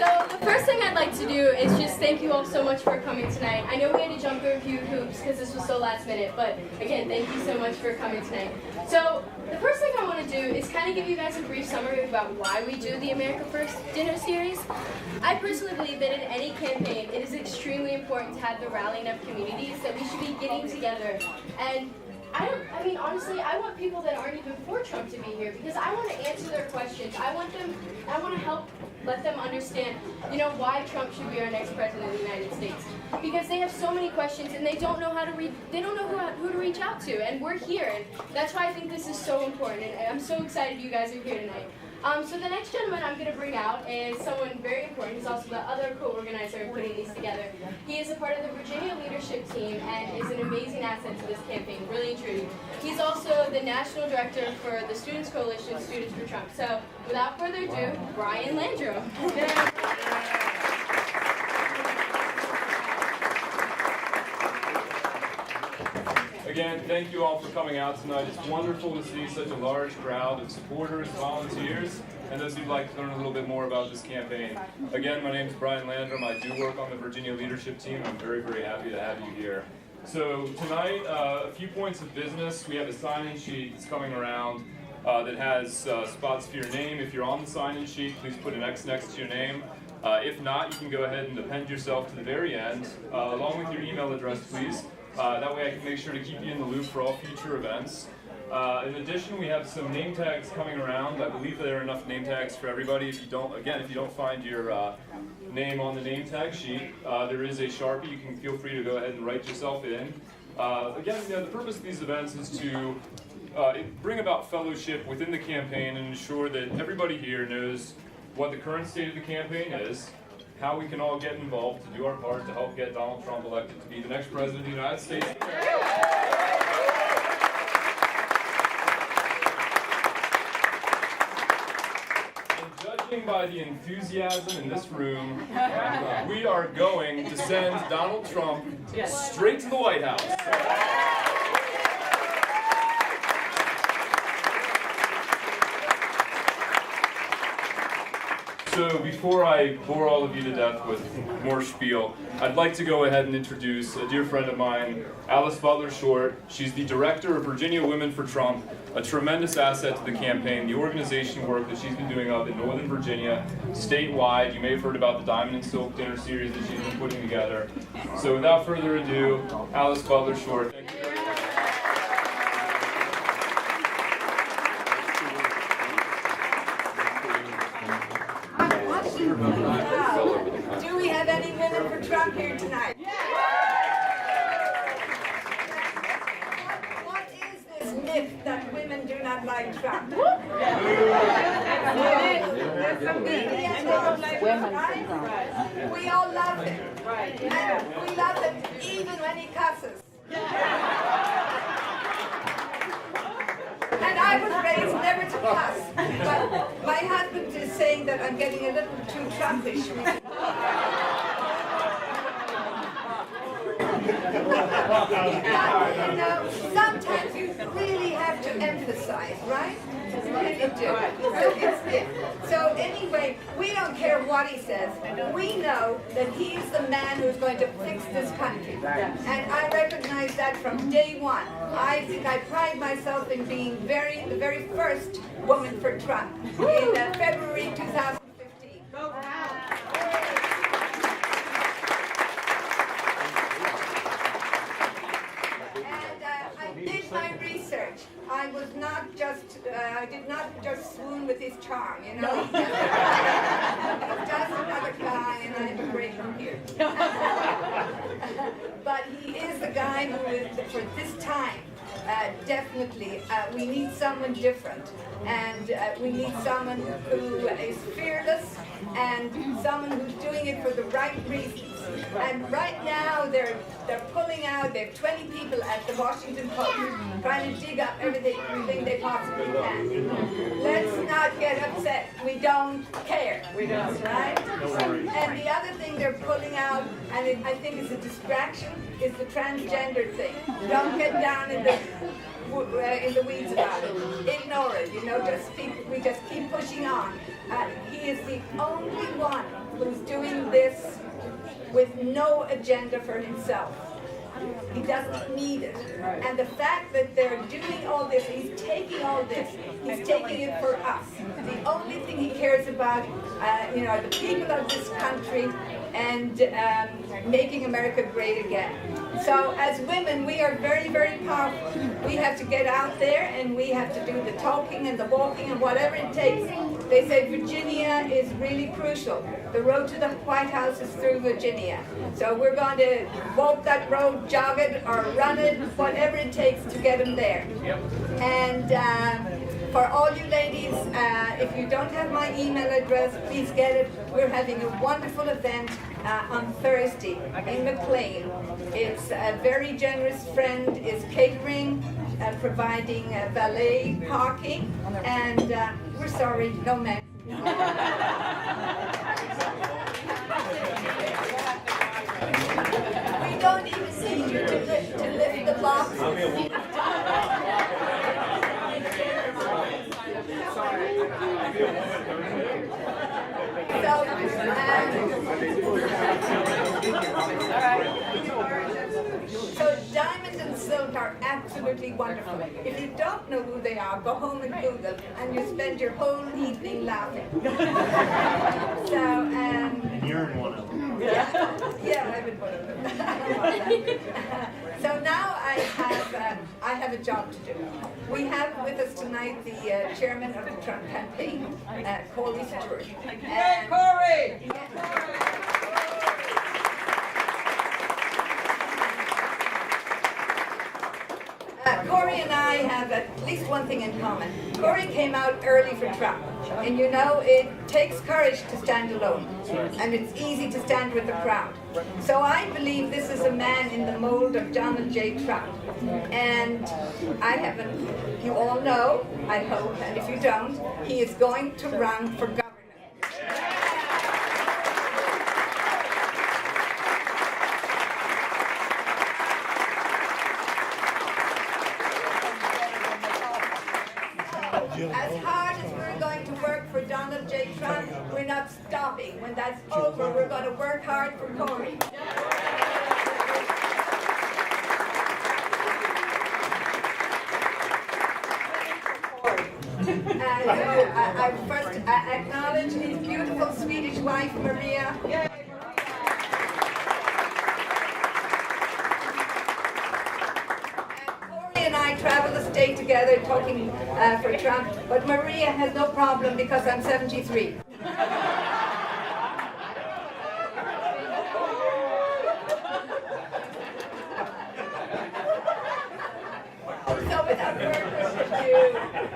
So the first thing I'd like to do is just thank you all so much for coming tonight. I know we had to jump through a few hoops because this was so last minute, but again, thank you so much for coming tonight. So the first thing I want to do is kind of give you guys a brief summary about why we do the America First dinner series. I personally believe that in any campaign, it is extremely important to have the rallying of communities, that we should be getting together. And honestly, I want people that aren't even for Trump to be here because I want to answer their questions. I want to help let them understand, why Trump should be our next president of the United States. Because they have so many questions and they don't know they don't know who to reach out to, and we're here, and that's why I think this is so important, and I'm so excited you guys are here tonight. So the next gentleman I'm going to bring out is someone very important. He's also the other co-organizer of putting these together. He is a part of the Virginia leadership team and is an amazing asset to this campaign, really and truly. He's also the national director for the Students Coalition, Students for Trump. So without further ado, Brian Landrum. Again, thank you all for coming out tonight. It's wonderful to see such a large crowd of supporters, volunteers, and those who'd like to learn a little bit more about this campaign. Again, my name is Brian Landrum. I do work on the Virginia leadership team. I'm very, very happy to have you here. So tonight, a few points of business. We have a sign-in sheet that's coming around that has spots for your name. If you're on the sign-in sheet, please put an X next to your name. If not, you can go ahead and append yourself to the very end, along with your email address, please. That way I can make sure to keep you in the loop for all future events. In addition, we have some name tags coming around. I believe there are enough name tags for everybody. If you don't find your name on the name tag sheet, there is a Sharpie. You can feel free to go ahead and write yourself in. Again, the purpose of these events is to bring about fellowship within the campaign and ensure that everybody here knows what the current state of the campaign is, how we can all get involved to do our part to help get Donald Trump elected to be the next president of the United States. And judging by the enthusiasm in this room, we are going to send Donald Trump straight to the White House. So before I bore all of you to death with more spiel, I'd like to go ahead and introduce a dear friend of mine, Alice Butler Short. She's the director of Virginia Women for Trump, a tremendous asset to the campaign, the organization work that she's been doing up in Northern Virginia, statewide. You may have heard about the Diamond and Silk dinner series that she's been putting together. So without further ado, Alice Butler Short. Thank you. Do we have any women for Trump here tonight? What is this myth that women do not like Trump? We all love him. And we love him even when he cusses. And I was raised never to cuss, but my husband is saying that I'm getting a little too Trumpish. Sometimes you really have to emphasize, right? You really do. So anyway, we don't care what he says. We know that he's the man who's going to fix this country. And I recognize that from day one. I think I pride myself in being the very first woman for Trump in February 2015. I did my research. I did not just swoon with his charm, He's just another guy, and I'm a great one here. But he is the guy who is, for this time, definitely, we need someone different. And we need someone who is fearless and someone who's doing it for the right reasons. And right now, they're pulling out, they have 20 people at the Washington Post trying to dig up everything they possibly can. Let's not get upset. We don't care. We don't, right? And the other thing they're pulling out, and I think is a distraction, is the transgender thing. Don't get down in the in the weeds about it. Ignore it, you know, we just keep pushing on. He is the only one who's doing this with no agenda for himself. He doesn't need it. And the fact that they're doing all this, he's taking all this, he's taking it for us. The only thing he cares about, you know, are the people of this country and making America great again. So as women, we are very, very powerful. We have to get out there and we have to do the talking and the walking and whatever it takes. They say Virginia is really crucial. The road to the White House is through Virginia. So we're going to walk that road, jog it, or run it, whatever it takes to get them there. And for all you ladies, if you don't have my email address, please get it. We're having a wonderful event on Thursday in McLean. It's a very generous friend is catering, providing valet parking, and we're sorry, no men. We don't even need you to lift the boxes. So diamond and silk are absolutely wonderful. If you don't know who they are, go home and Google, and you spend your whole evening laughing. So, And you're in one of them. yeah, I'm in one of them. So now I have a job to do. We have with us tonight the chairman of the Trump campaign, Corey Stewart. Hey, Corey! Corey and I have at least one thing in common. Corey came out early for Trump. And you know, it takes courage to stand alone. And it's easy to stand with the crowd. So I believe this is a man in the mold of Donald J. Trump. And I haven't, you all know, I hope, and if you don't, he is going to run for governor. As hard as we're going to work for Donald J. Trump, we're not stopping. When that's over, we're going to work hard for Corey. I first acknowledge his beautiful Swedish wife, Maria. And I travel the state together talking for Trump, but Maria has no problem because I'm 73. So without further ado,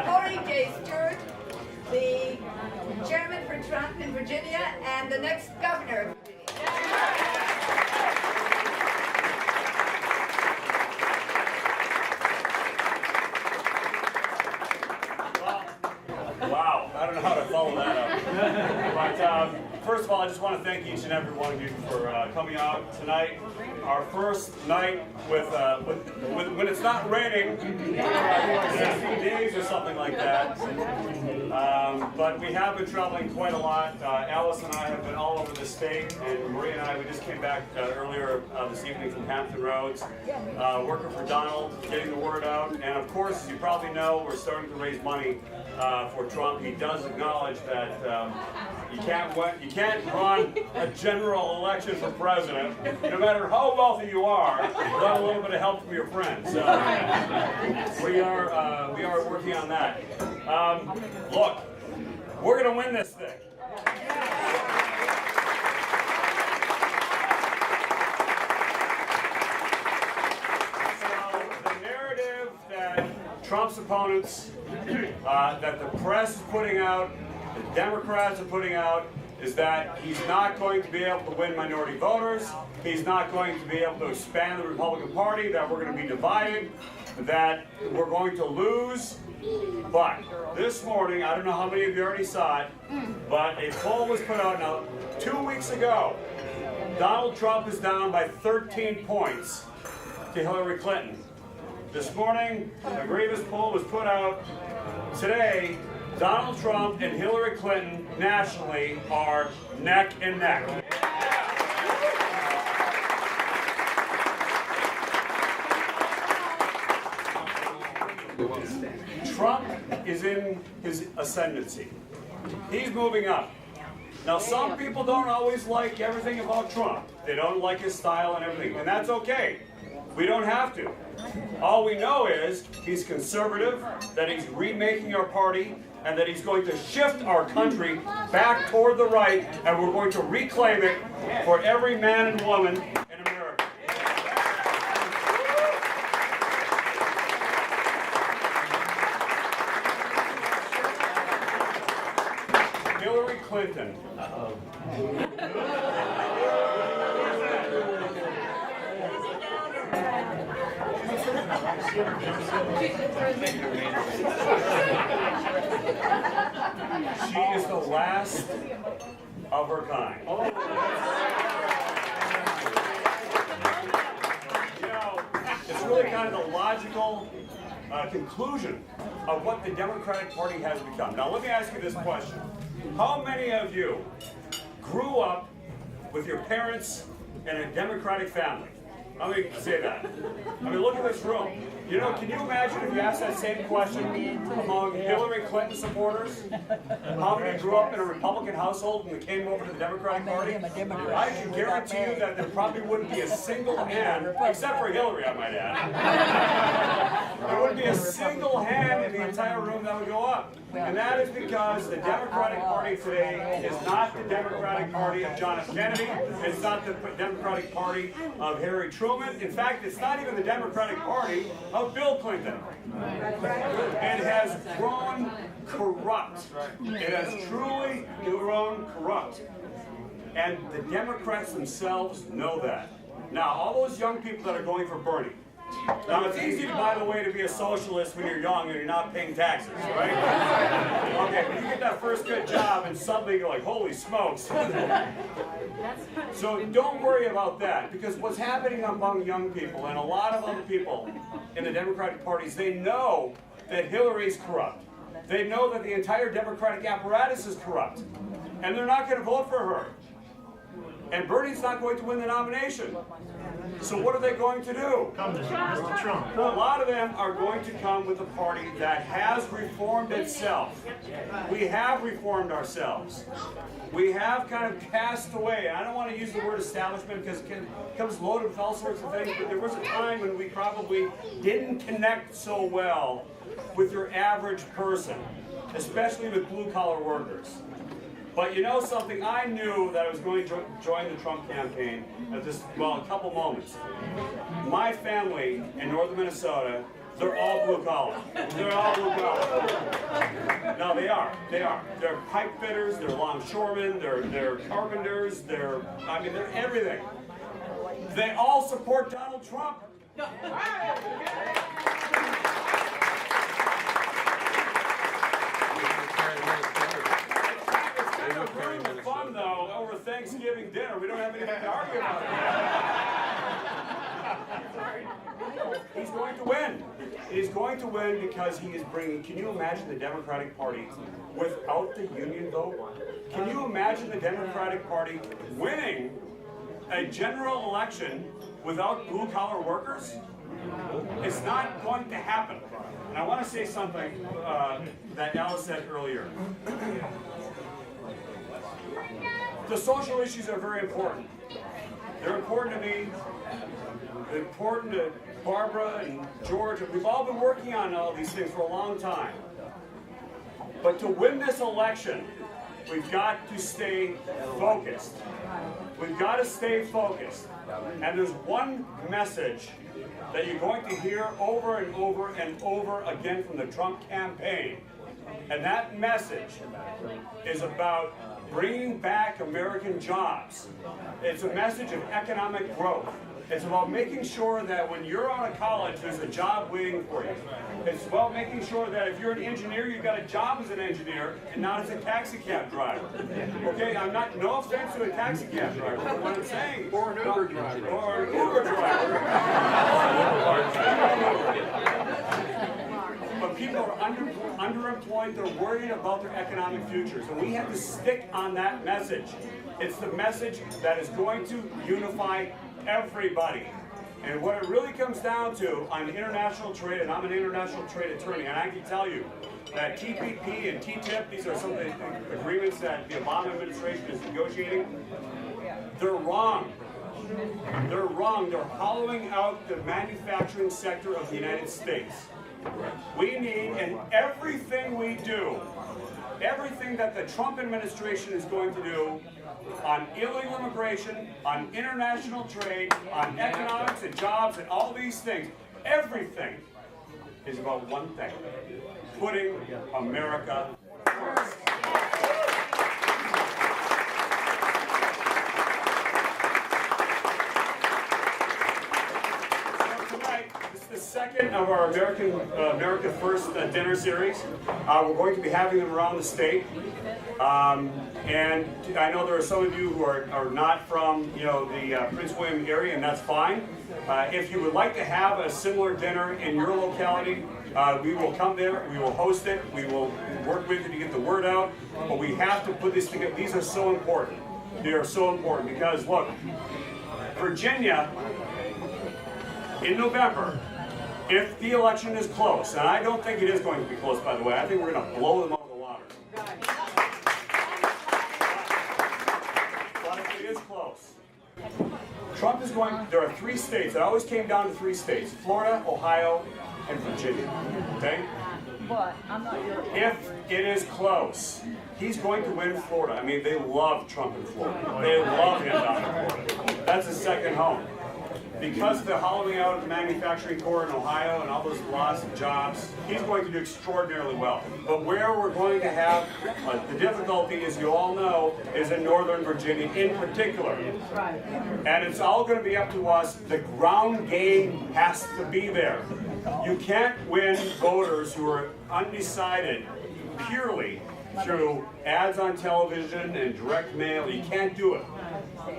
Corey J. Stewart, the chairman for Trump in Virginia and the next governor of Virginia. Wow, I don't know how to follow that up. But first of all, I just want to thank each and every one of you for coming out tonight. Our first night with when it's not raining, 60 days or something like that. But we have been traveling quite a lot. Alice and I have been all over the state, and Maria and I, we just came back earlier this evening from Hampton Roads, working for Donald, getting the word out. And of course, as you probably know, we're starting to raise money for Trump. He does acknowledge that you can't run a general election for president, no matter how wealthy you are, without a little bit of help from your friends. So we are working on that. Look, we're going to win this thing. So the narrative that Trump's opponents, that the press is putting out, the Democrats are putting out, is that he's not going to be able to win minority voters, he's not going to be able to expand the Republican Party, that we're going to be divided, that we're going to lose. But this morning, I don't know how many of you already saw it, but a poll was put out now 2 weeks ago. Donald Trump is down by 13 points to Hillary Clinton. This morning, a grievous poll was put out. Today, Donald Trump and Hillary Clinton nationally are neck and neck. Trump is in his ascendancy. He's moving up. Now, some people don't always like everything about Trump. They don't like his style and everything, and that's okay. We don't have to. All we know is he's conservative, that he's remaking our party, and that he's going to shift our country back toward the right, and we're going to reclaim it for every man and woman in America. Hillary Clinton. She is the last of her kind. You know, it's really kind of the logical conclusion of what the Democratic Party has become. Now, let me ask you this question. How many of you grew up with your parents in a Democratic family? Let me say that. I mean, look at this room. You know, can you imagine if you asked that same question among Hillary Clinton supporters? How many grew up in a Republican household and came over to the Democratic Party? I can guarantee you that there probably wouldn't be a single hand, except for Hillary, I might add. There wouldn't be a single hand in the entire room that would go up. And that is because the Democratic Party today is not the Democratic Party of John F. Kennedy. It's not the Democratic Party of Harry Truman. In fact, it's not even the Democratic Party of Bill Clinton. It has grown corrupt. It has truly grown corrupt. And the Democrats themselves know that. Now, all those young people that are going for Bernie. Now, it's easy, by the way, to be a socialist when you're young and you're not paying taxes, right? Okay, but you get that first good job and suddenly you're like, holy smokes. So don't worry about that, because what's happening among young people and a lot of other people in the Democratic parties, they know that Hillary's corrupt. They know that the entire Democratic apparatus is corrupt. And they're not going to vote for her. And Bernie's not going to win the nomination. So what are they going to do? Come to Mr. Trump. Well, a lot of them are going to come with a party that has reformed itself. We have reformed ourselves. We have kind of cast away. I don't want to use the word establishment because it comes loaded with all sorts of things, but there was a time when we probably didn't connect so well with your average person, especially with blue-collar workers. But you know something? I knew that I was going to join the Trump campaign at this, well, a couple moments. My family in northern Minnesota, they're all blue collar. They're all blue collar. No, they are. They are. They're pipe fitters, they're longshoremen, they're carpenters, they're everything. They all support Donald Trump. Fun though, over Thanksgiving dinner, we don't have anything to argue about. He's going to win. He's going to win because he is bringing, can you imagine the Democratic Party without the union vote? Can you imagine the Democratic Party winning a general election without blue-collar workers? It's not going to happen. And I want to say something that Alice said earlier. The social issues are very important. They're important to me. They're important to Barbara and George. We've all been working on all these things for a long time. But to win this election, we've got to stay focused. We've got to stay focused. And there's one message that you're going to hear over and over and over again from the Trump campaign. And that message is about bringing back American jobs. It's a message of economic growth. It's about making sure that when you're out of college, there's a job waiting for you. It's about making sure that if you're an engineer, you've got a job as an engineer and not as a taxi cab driver. Okay, I'm not, no offense to a taxi cab driver, but what I'm saying, or an Uber driver. Or an Uber driver. People are underemployed. They're worried about their economic futures. And we have to stick on that message. It's the message that is going to unify everybody. And what it really comes down to on international trade, and I'm an international trade attorney, and I can tell you that TPP and TTIP, these are some of the agreements that the Obama administration is negotiating. They're wrong. They're wrong. They're hollowing out the manufacturing sector of the United States. We need, in everything we do, everything that the Trump administration is going to do on illegal immigration, on international trade, on economics and jobs and all these things, everything is about one thing: putting America first. The second of our America First dinner series. We're going to be having them around the state. And I know there are some of you who are not from the Prince William area, and that's fine. If you would like to have a similar dinner in your locality, we will come there, we will host it, we will work with you to get the word out, but we have to put this together. These are so important. They are so important because, look, Virginia, in November, if the election is close, and I don't think it is going to be close, by the way, I think we're going to blow them out of the water. But if it is close, Trump is going, there are 3 states, it always came down to 3 states: Florida, Ohio, and Virginia, okay? But I'm not your. If it is close, he's going to win Florida. I mean, they love Trump in Florida. They love him down in Florida. That's his second home. Because of the hollowing out of the manufacturing core in Ohio and all those loss of jobs, he's going to do extraordinarily well. But where we're going to have the difficulty, as you all know, is in Northern Virginia in particular. And it's all going to be up to us. The ground game has to be there. You can't win voters who are undecided purely through ads on television and direct mail. You can't do it.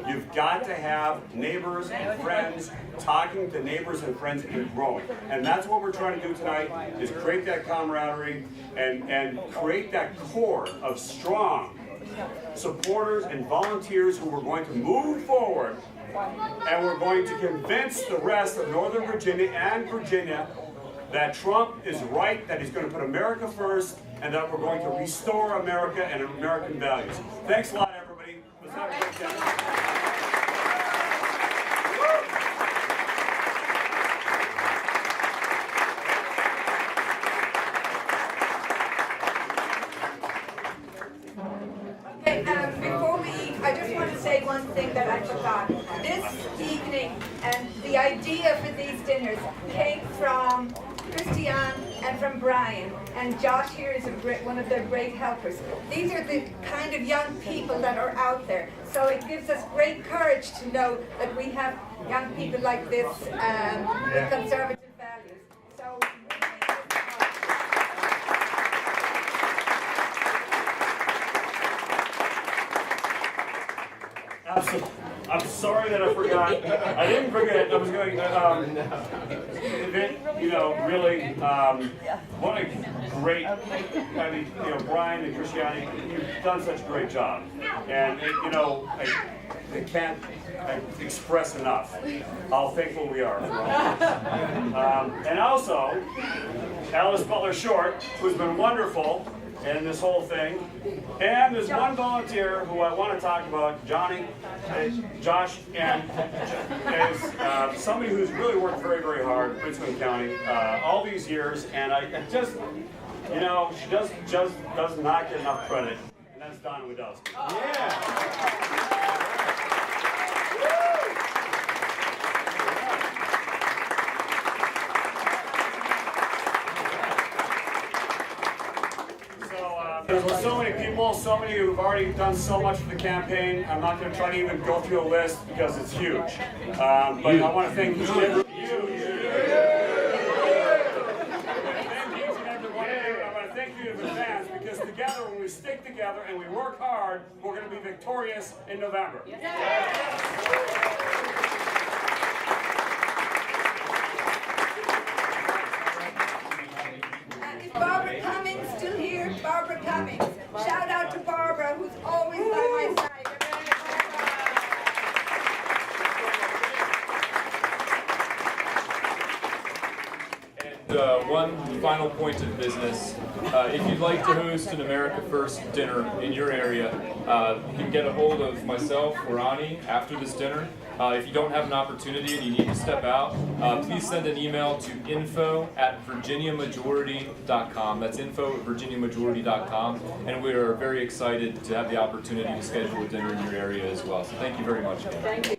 You've got to have neighbors and friends talking to neighbors and friends and growing. And that's what we're trying to do tonight, is create that camaraderie and create that core of strong supporters and volunteers who are going to move forward, and we're going to convince the rest of Northern Virginia and Virginia that Trump is right, that he's going to put America first, and that we're going to restore America and American values. Thanks a lot, everybody. Let's have a great day. I just want to say one thing that I forgot. This evening, and the idea for these dinners came from Christiane and from Brian, and Josh here is one of their great helpers. These are the kind of young people that are out there, so it gives us great courage to know that we have young people like this with conservative values. So. Absolutely. I'm sorry that I forgot. I didn't forget. I was going. Really, what a great. I mean, Brian and Christiane, you've done such a great job, and I can't express enough how thankful we are for all this. And also, Alice Butler Short, who's been wonderful in this whole thing. And there's one volunteer who I want to talk about, Josh, and is somebody who's really worked very, very hard in Prince William County all these years, and I just, she just does not get enough credit, and that's Donna Wadowski. Yeah. There's so many people, so many who've already done so much for the campaign. I'm not going to try to even go through a list because it's huge. But I want to thank each and every one of you. I want to thank you in advance, because together, when we stick together and we work hard, we're going to be victorious in November. one final point of business. If you'd like to host an America First dinner in your area, you can get a hold of myself or Ani after this dinner. If you don't have an opportunity and you need to step out, please send an email to info@virginiamajority.com. That's info@virginiamajority.com. And we are very excited to have the opportunity to schedule a dinner in your area as well. So thank you very much. Thank you.